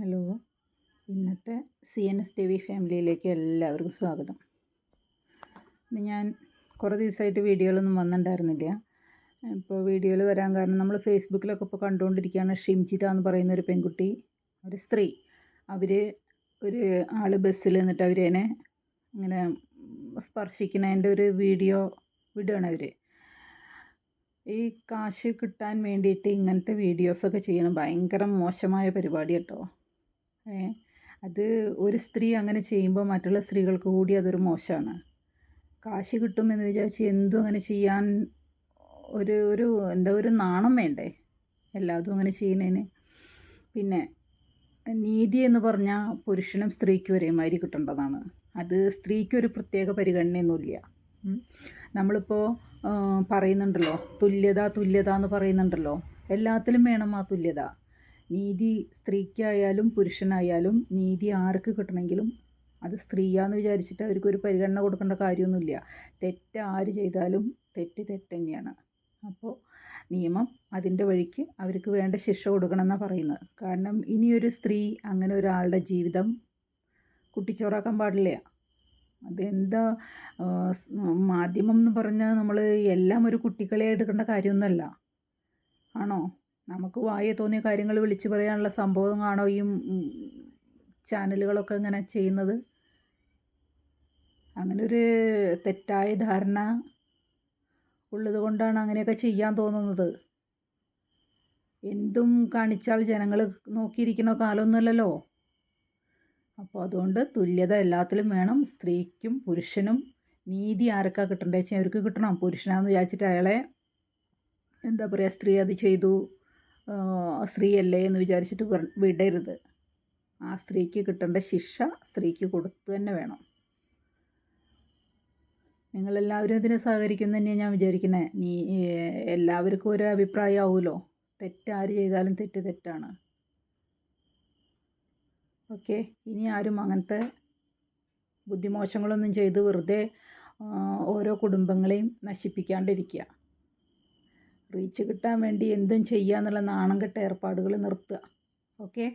Hello, ഇന്നത്തെ CNS ദേവി ഫാമിലിയിലേക്ക് എല്ലാവർക്കും സ്വാഗതം. ഇന്ന് ഞാൻ കുറേ ദിവസമായിട്ട് വീഡിയോകളൊന്നും വന്നിട്ടുണ്ടായിരുന്നില്ല. ഇപ്പോൾ വീഡിയോയിൽ വരാൻ കാരണം നമ്മൾ ഫേസ്ബുക്കിലൊക്കെ ഇപ്പോൾ കണ്ടുകൊണ്ടിരിക്കുകയാണ്. ഷിംജിത എന്ന് പറയുന്ന ഒരു പെൺകുട്ടി, ഒരു സ്ത്രീ, അവർ ഒരു ആൾ ബസ്സിൽ നിന്നിട്ട് അവരതിനെ ഇങ്ങനെ സ്പർശിക്കുന്നതിൻ്റെ ഒരു വീഡിയോ വിടുകയാണ് അവർ. ഈ കാശ് കിട്ടാൻ വേണ്ടിയിട്ട് ഇങ്ങനത്തെ വീഡിയോസൊക്കെ ചെയ്യണം ഭയങ്കര മോശമായ പരിപാടി കേട്ടോ. അത് ഒരു സ്ത്രീ അങ്ങനെ ചെയ്യുമ്പോൾ മറ്റുള്ള സ്ത്രീകൾക്ക് കൂടി അതൊരു മോശമാണ്. കാശ് കിട്ടുമെന്ന് വിചാരിച്ച് എന്തും അങ്ങനെ ചെയ്യാൻ ഒരു ഒരു എന്താ ഒരു നാണം വേണ്ടേ എല്ലാതും അങ്ങനെ ചെയ്യുന്നതിന്. പിന്നെ നീതി എന്ന് പറഞ്ഞാൽ പുരുഷനും സ്ത്രീക്കും ഒരേമാതിരി കിട്ടേണ്ടതാണ്. അത് സ്ത്രീക്കൊരു പ്രത്യേക പരിഗണനയൊന്നുമില്ല. നമ്മളിപ്പോൾ പറയുന്നുണ്ടല്ലോ തുല്യത തുല്യത എന്ന് പറയുന്നുണ്ടല്ലോ, എല്ലാത്തിലും വേണം ആ തുല്യത. നീതി സ്ത്രീക്കായാലും പുരുഷനായാലും നീതി ആർക്ക് കിട്ടണമെങ്കിലും അത് സ്ത്രീയാന്ന് വിചാരിച്ചിട്ട് അവർക്കൊരു പരിഗണന കൊടുക്കേണ്ട കാര്യമൊന്നുമില്ല. തെറ്റ് ആര് ചെയ്താലും തെറ്റ് തന്നെയാണ്. അപ്പോൾ നിയമം അതിൻ്റെ വഴിക്ക് അവർക്ക് വേണ്ട ശിക്ഷ കൊടുക്കണമെന്നാണ് പറയുന്നത്. കാരണം ഇനിയൊരു സ്ത്രീ അങ്ങനെ ഒരാളുടെ ജീവിതം കുട്ടിച്ചോറാക്കാൻ പാടില്ല. അതെന്താ മാധ്യമം എന്ന് പറഞ്ഞാൽ നമ്മൾ എല്ലാം ഒരു കുട്ടികളെ എടുക്കേണ്ട കാര്യമൊന്നുമല്ല. ആണോ? നമുക്ക് വായ തോന്നിയ കാര്യങ്ങൾ വിളിച്ചു പറയാനുള്ള സംഭവമാണോ ഈ ചാനലുകളൊക്കെ ഇങ്ങനെ ചെയ്യുന്നത്? അങ്ങനൊരു തെറ്റായ ധാരണ ഉള്ളത് കൊണ്ടാണ് അങ്ങനെയൊക്കെ ചെയ്യാൻ തോന്നുന്നത്. എന്തും കാണിച്ചാൽ ജനങ്ങൾ നോക്കിയിരിക്കുന്ന കാലമൊന്നുമല്ലല്ലോ. അപ്പോൾ അതുകൊണ്ട് തുല്യത എല്ലാത്തിലും വേണം. സ്ത്രീക്കും പുരുഷനും നീതി ആർക്കാ കിട്ടേണ്ടത് വെച്ചാൽ അവർക്ക് കിട്ടണം. പുരുഷനാണെന്ന് വിചാരിച്ചിട്ട് അയാളെ എന്താ പറയുക, സ്ത്രീ അത് ചെയ്തു സ്ത്രീയല്ലേ എന്ന് വിചാരിച്ചിട്ട് വിടരുത്. ആ സ്ത്രീക്ക് കിട്ടേണ്ട ശിക്ഷ സ്ത്രീക്ക് കൊടുത്തു തന്നെ വേണം. നിങ്ങളെല്ലാവരും ഇതിനെ സഹകരിക്കും തന്നെയാണ് ഞാൻ വിചാരിക്കുന്നത്. എല്ലാവർക്കും ഒരു അഭിപ്രായം ആവുമല്ലോ. തെറ്റാര് ചെയ്താലും തെറ്റാണ്. ഓക്കെ, ഇനി ആരും അങ്ങനത്തെ ബുദ്ധിമോശങ്ങളൊന്നും ചെയ്ത് വെറുതെ ഓരോ കുടുംബങ്ങളെയും നശിപ്പിക്കാണ്ടിരിക്കുക. റീച്ച് കിട്ടാൻ വേണ്ടി എന്തും ചെയ്യുക എന്നുള്ള നാണം കെട്ട ഏർപ്പാടുകൾ നിർത്തുക. ഓക്കെ.